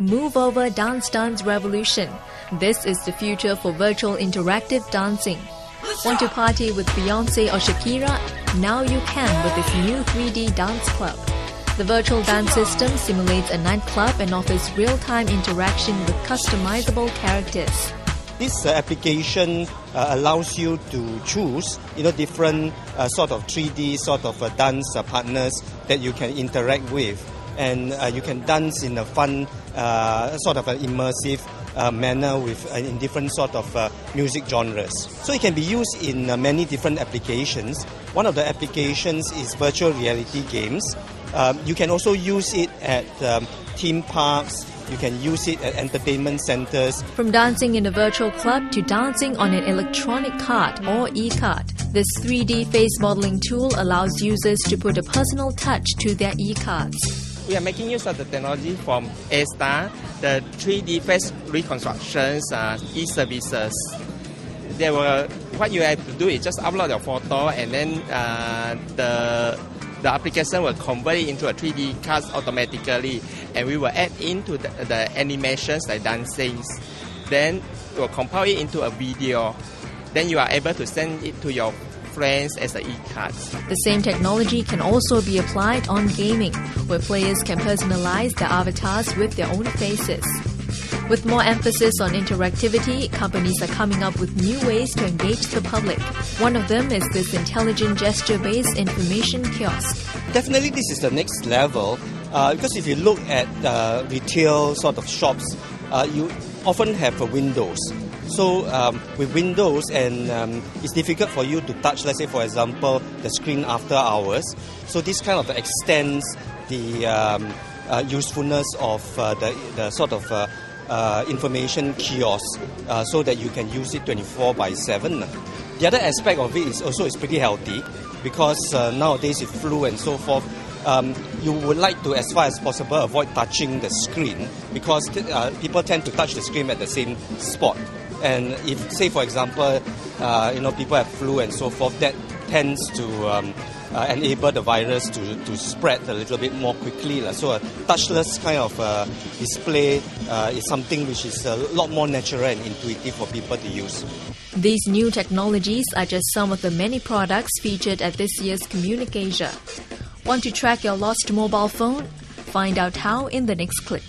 Move over Dance Dance Revolution. This is the future for virtual interactive dancing. Want to party with Beyonce or Shakira? Now you can with this new 3D dance club. The virtual dance system simulates a nightclub and offers real-time interaction with customizable characters. This application allows you to choose, different sort of 3D sort of dance partners that you can interact with, and you can dance in a fun, sort of an immersive manner with in different sort of music genres. So it can be used in many different applications. One of the applications is virtual reality games. You can also use it at theme parks. You can use it at entertainment centers. From dancing in a virtual club to dancing on an electronic card or e-card, this 3D face modeling tool allows users to put a personal touch to their e-cards. We are making use of the technology from A-Star, the 3D face reconstructions e-services. What you have to do is just upload your photo, and then the application will convert it into a 3D card automatically, and we will add into the animations like dancing. Then we'll compile it into a video. Then you are able to send it to your friends as an e-card. The same technology can also be applied on gaming, where players can personalize their avatars with their own faces. With more emphasis on interactivity, companies are coming up with new ways to engage the public. One of them is this intelligent gesture-based information kiosk. Definitely this is the next level, because if you look at retail sort of shops, you often have windows. So with windows, and it's difficult for you to touch, let's say for example, the screen after hours. So this kind of extends the usefulness of the sort of information kiosk, so that you can use it 24/7. The other aspect of it is also it's pretty healthy, because nowadays with flu and so forth, you would like to, as far as possible, avoid touching the screen, because people tend to touch the screen at the same spot. And if, say for example, people have flu and so forth, that tends to enable the virus to spread a little bit more quickly. So a touchless kind of display is something which is a lot more natural and intuitive for people to use. These new technologies are just some of the many products featured at this year's Communicasia. Want to track your lost mobile phone? Find out how in the next clip.